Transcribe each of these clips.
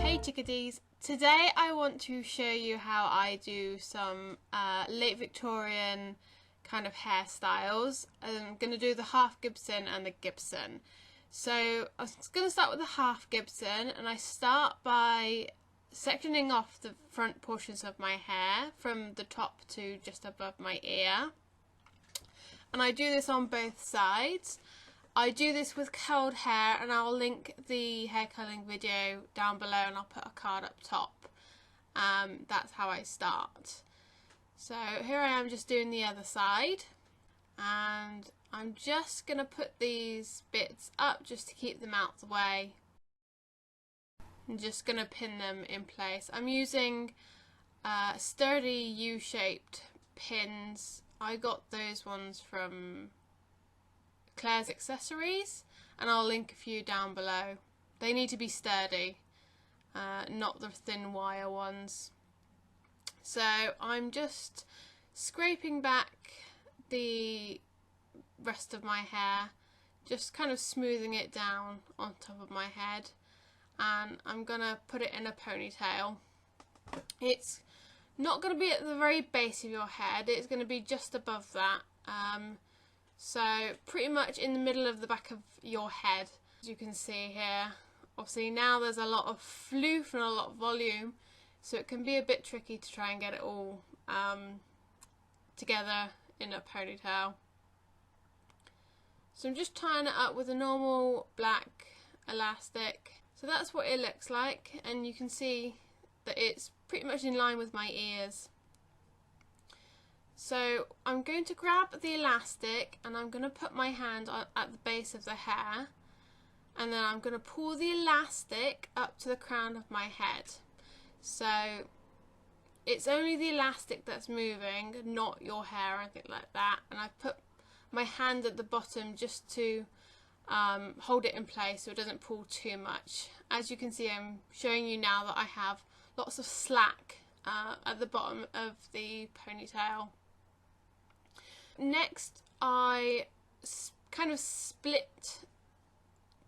Hey Chickadees, today I want to show you how I do some late Victorian kind of hairstyles. I'm going to do the half Gibson and the Gibson. So I'm going to start with the half Gibson, and I start by sectioning off the front portions of my hair from the top to just above my ear. And I do this on both sides. I do this with curled hair, and I'll link the hair curling video down below, and I'll put a card up top. That's how I start. So here I am just doing the other side, and I'm just going to put these bits up just to keep them out the way. I'm just going to pin them in place. I'm using sturdy U-shaped pins. I got those ones from Claire's Accessories, and I'll link a few down below. They need to be sturdy, not the thin wire ones. So I'm just scraping back the rest of my hair, just kind of smoothing it down on top of my head, and I'm gonna put it in a ponytail. It's not going to be at the very base of your head, it's going to be just above that. So pretty much in the middle of the back of your head, as you can see here. Obviously now there's a lot of floof and a lot of volume, so it can be a bit tricky to try and get it all together in a ponytail. So I'm just tying it up with a normal black elastic. So that's what it looks like, and you can see that it's pretty much in line with my ears. So I'm going to grab the elastic, and I'm going to put my hand at the base of the hair, and then I'm going to pull the elastic up to the crown of my head. So it's only the elastic that's moving, not your hair or anything like that. And I put my hand at the bottom just to hold it in place so it doesn't pull too much. As you can see, I'm showing you now that I have lots of slack at the bottom of the ponytail. Next, I kind of split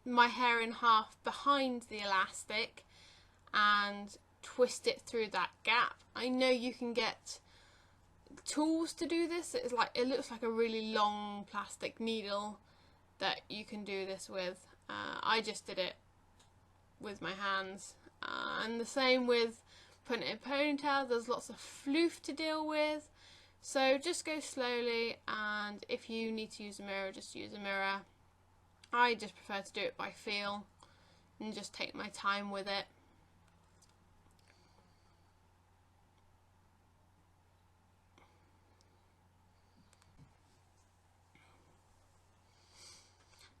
my hair in half behind the elastic and twist it through that gap. I know you can get tools to do this. It looks like a really long plastic needle that you can do this with. I just did it with my hands. And the same with putting it in a ponytail. There's lots of floof to deal with. So just go slowly, and if you need to use a mirror, just use a mirror. I just prefer to do it by feel and just take my time with it.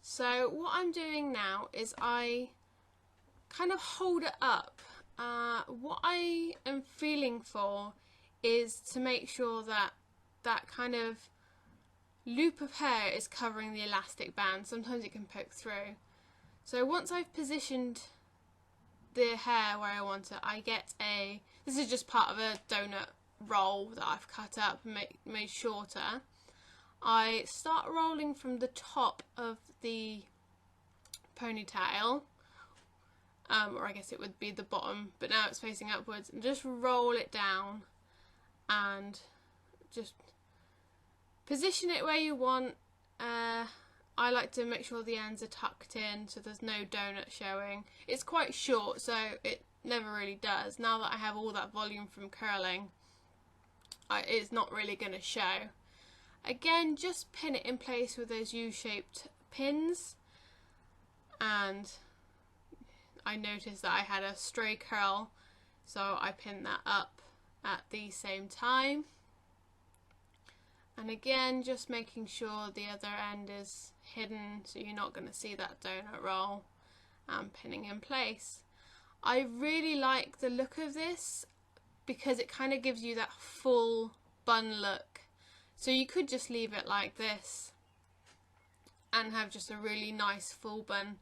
So what I'm doing now is I kind of hold it up. What I am feeling for is to make sure that that kind of loop of hair is covering the elastic band. Sometimes it can poke through. So once I've positioned the hair where I want it, I get this is just part of a donut roll that I've cut up and made shorter. I start rolling from the top of the ponytail, or I guess it would be the bottom, but now it's facing upwards, and just roll it down and just position it where you want. I like to make sure the ends are tucked in so there's no donut showing. It's quite short, so it never really does. Now that I have all that volume from curling, it's not really going to show. Again, just pin it in place with those U-shaped pins, and I noticed that I had a stray curl, so I pinned that up at the same time. And again, just making sure the other end is hidden so you're not going to see that donut roll, and pinning in place. I really like the look of this because it kind of gives you that full bun look. So you could just leave it like this and have just a really nice full bun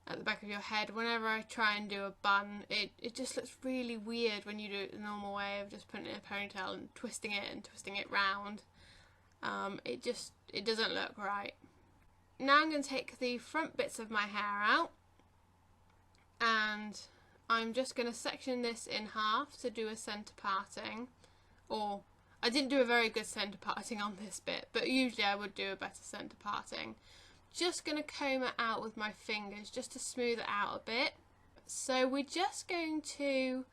at the back of your head. Whenever I try and do a bun, it just looks really weird when you do it the normal way of just putting it in a ponytail and twisting it round. It doesn't look right. Now I'm going to take the front bits of my hair out, and I'm just going to section this in half to do a centre parting, or I didn't do a very good centre parting on this bit, but usually I would do a better centre parting. Just going to comb it out with my fingers just to smooth it out a bit. So we're just going to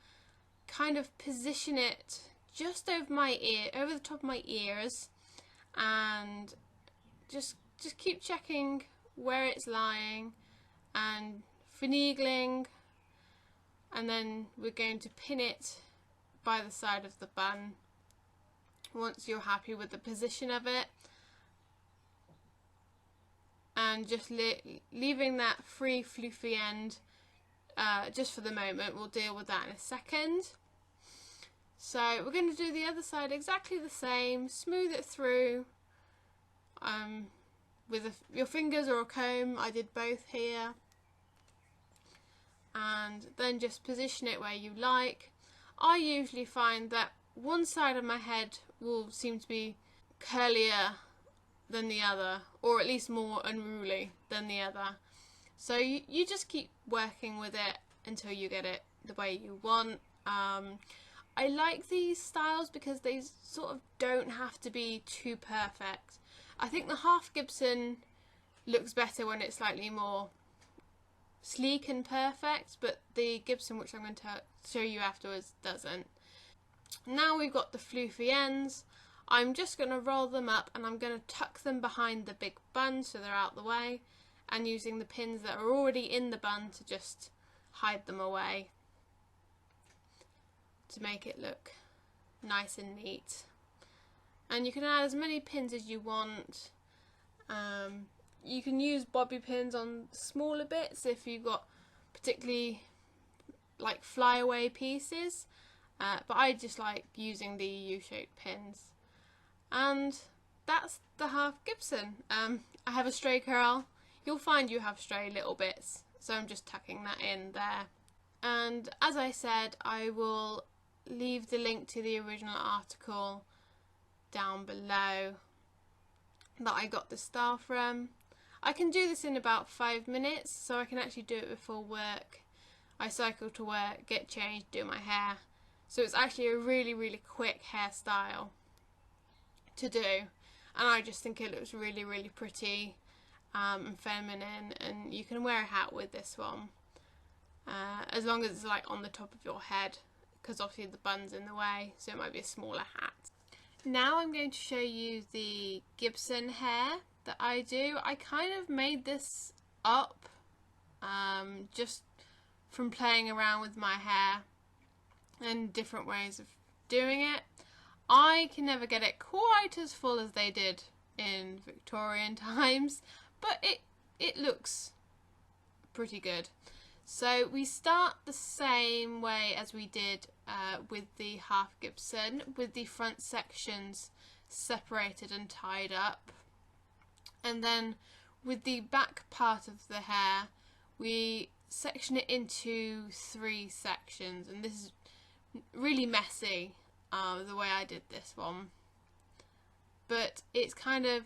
kind of position it just over my ear, over the top of my ears, and just keep checking where it's lying and finagling, and then we're going to pin it by the side of the bun once you're happy with the position of it, and just leaving that free floofy end just for the moment. We'll deal with that in a second. So we're going to do the other side exactly the same, smooth it through with your fingers or a comb. I did both here. And then just position it where you like. I usually find that one side of my head will seem to be curlier than the other, or at least more unruly than the other. So you just keep working with it until you get it the way you want. I like these styles because they sort of don't have to be too perfect. I think the half Gibson looks better when it's slightly more sleek and perfect, but the Gibson, which I'm going to show you afterwards, doesn't. Now we've got the floofy ends. I'm just going to roll them up and I'm going to tuck them behind the big bun so they're out the way, and using the pins that are already in the bun to just hide them away to make it look nice and neat. And you can add as many pins as you want. You can use bobby pins on smaller bits if you've got particularly like flyaway pieces, but I just like using the U-shaped pins. And that's the half Gibson. I have a stray curl. You'll find you have stray little bits, so I'm just tucking that in there. And as I said, I will leave the link to the original article down below that I got the style from. I can do this in about 5 minutes, so I can actually do it before work. I cycle to work, get changed, do my hair. So it's actually a really quick hairstyle to do, and I just think it looks really pretty and feminine, and you can wear a hat with this one as long as it's like on the top of your head, because obviously the bun's in the way, so it might be a smaller hat. Now I'm going to show you the Gibson hair that I do. I kind of made this up just from playing around with my hair and different ways of doing it. I can never get it quite as full as they did in Victorian times, but it looks pretty good. So we start the same way as we did with the half Gibson, with the front sections separated and tied up. And then with the back part of the hair, we section it into 3 sections, and this is really messy the way I did this one. But it's kind of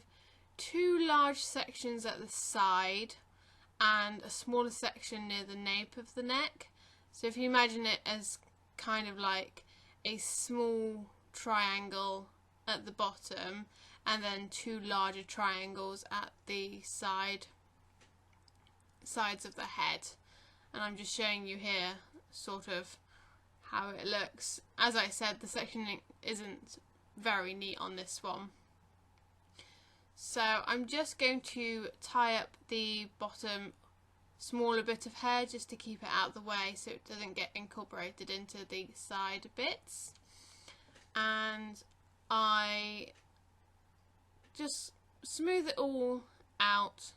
2 large sections at the side and a smaller section near the nape of the neck. So if you imagine it as kind of like a small triangle at the bottom, and then 2 larger triangles at the sides of the head. And I'm just showing you here sort of how it looks. As I said, the sectioning isn't very neat on this one. So I'm just going to tie up the bottom smaller bit of hair just to keep it out of the way so it doesn't get incorporated into the side bits. And I just smooth it all out,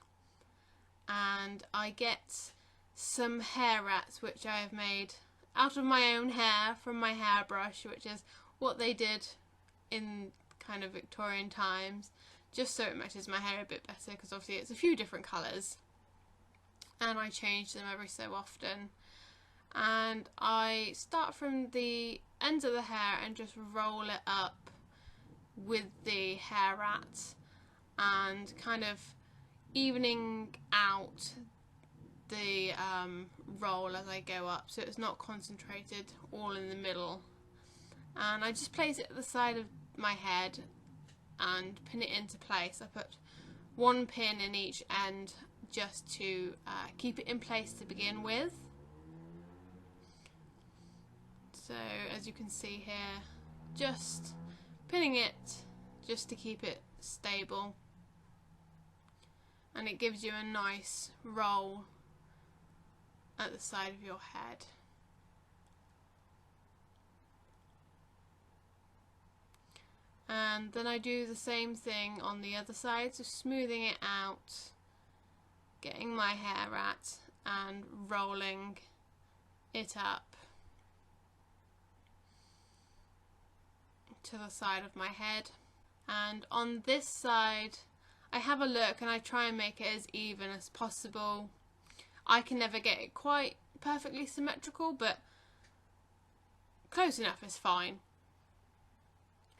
and I get some hair rats which I have made out of my own hair from my hairbrush, which is what they did in kind of Victorian times, just so it matches my hair a bit better, because obviously it's a few different colours and I change them every so often. And I start from the ends of the hair and just roll it up with the hair rat and kind of evening out the roll as I go up, so it's not concentrated all in the middle. And I just place it at the side of my head and pin it into place. I put one pin in each end just to keep it in place to begin with. So as you can see here, just pinning it just to keep it stable, and it gives you a nice roll at the side of your head. And then I do the same thing on the other side, so smoothing it out, getting my hair at and rolling it up to the side of my head. And on this side I have a look and I try and make it as even as possible. I can never get it quite perfectly symmetrical, but close enough is fine.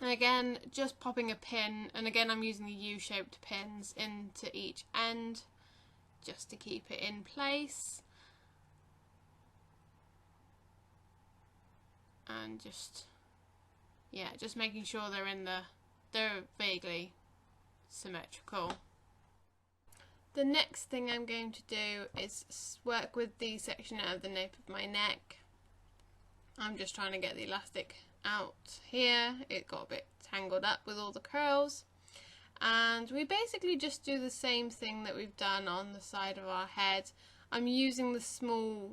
And again, just popping a pin, and again I'm using the U-shaped pins into each end just to keep it in place. And just making sure they're vaguely symmetrical. The next thing I'm going to do is work with the section out of the nape of my neck. I'm just trying to get the elastic out here. It got a bit tangled up with all the curls, and we basically just do the same thing that we've done on the side of our head. I'm using the small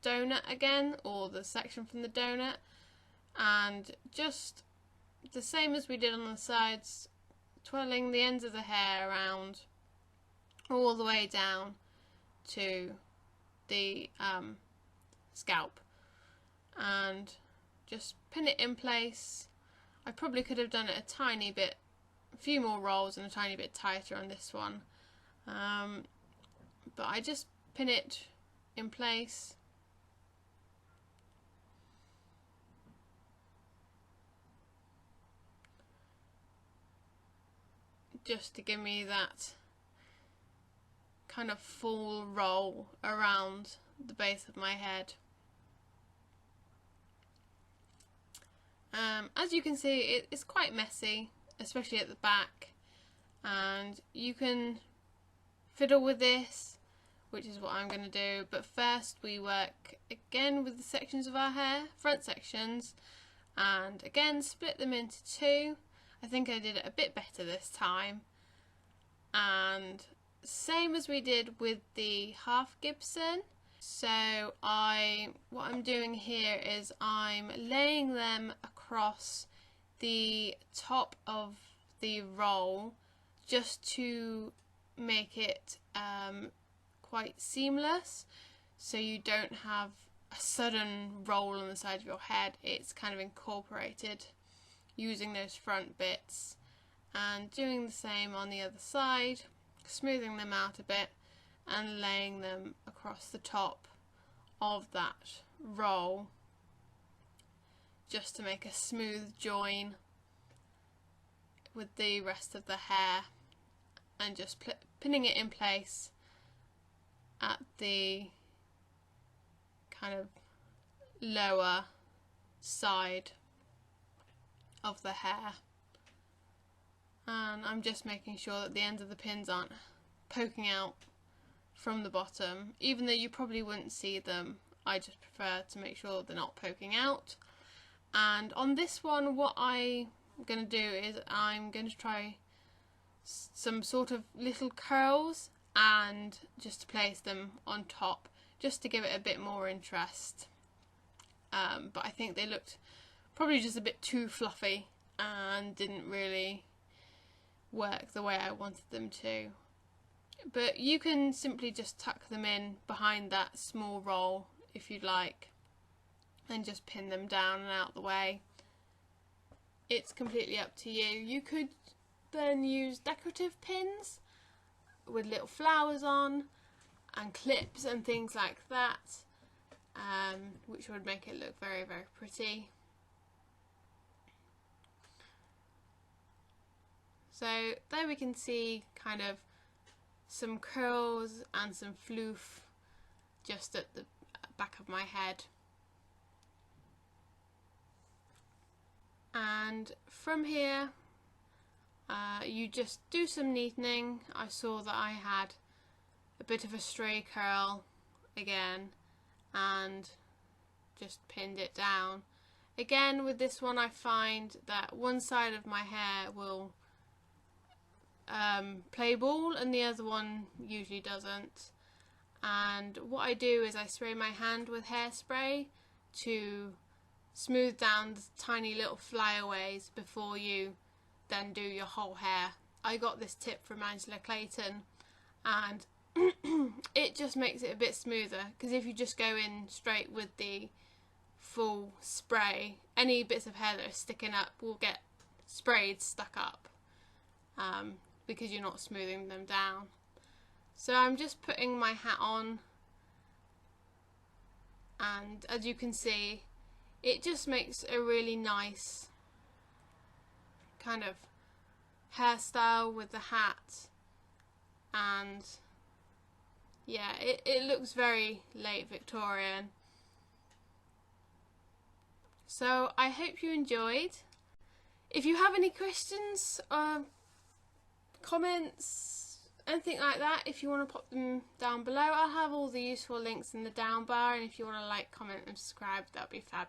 donut again, or the section from the donut, and just the same as we did on the sides, twirling the ends of the hair around all the way down to the scalp, and just pin it in place. I probably could have done it a few more rolls and a tiny bit tighter on this one, but I just pin it in place. Just to give me that kind of full roll around the base of my head. As you can see, it's quite messy, especially at the back, and you can fiddle with this, which is what I'm going to do. But first we work again with the sections of our hair, front sections, and again split them into two. I think I did it a bit better this time, and same as we did with the half Gibson. So what I'm doing here is I'm laying them across the top of the roll just to make it quite seamless, so you don't have a sudden roll on the side of your head. It's kind of incorporated using those front bits, and doing the same on the other side, smoothing them out a bit and laying them across the top of that roll just to make a smooth join with the rest of the hair, and just pinning it in place at the kind of lower side of the hair. And I'm just making sure that the ends of the pins aren't poking out from the bottom, even though you probably wouldn't see them. I just prefer to make sure they're not poking out. And on this one, what I'm going to do is I'm going to try some sort of little curls and just to place them on top, just to give it a bit more interest. But I think they looked probably just a bit too fluffy and didn't really work the way I wanted them to. But you can simply just tuck them in behind that small roll if you'd like, and just pin them down and out the way. It's completely up to you. You could then use decorative pins with little flowers on and clips and things like that, which would make it look very, very pretty. So there we can see kind of some curls and some floof just at the back of my head. And from here you just do some neatening. I saw that I had a bit of a stray curl again and just pinned it down. Again, with this one I find that one side of my hair will play ball and the other one usually doesn't. And what I do is I spray my hand with hairspray to smooth down the tiny little flyaways before you then do your whole hair. I got this tip from Angela Clayton and it just makes it a bit smoother, because if you just go in straight with the full spray, any bits of hair that are sticking up will get sprayed, stuck up, because you're not smoothing them down. So I'm just putting my hat on, and as you can see, it just makes a really nice kind of hairstyle with the hat, and yeah, it looks very late Victorian. So I hope you enjoyed. If you have any questions or comments, anything like that, if you want to pop them down below, I'll have all the useful links in the down bar, and if you want to like, comment and subscribe, that'd be fab.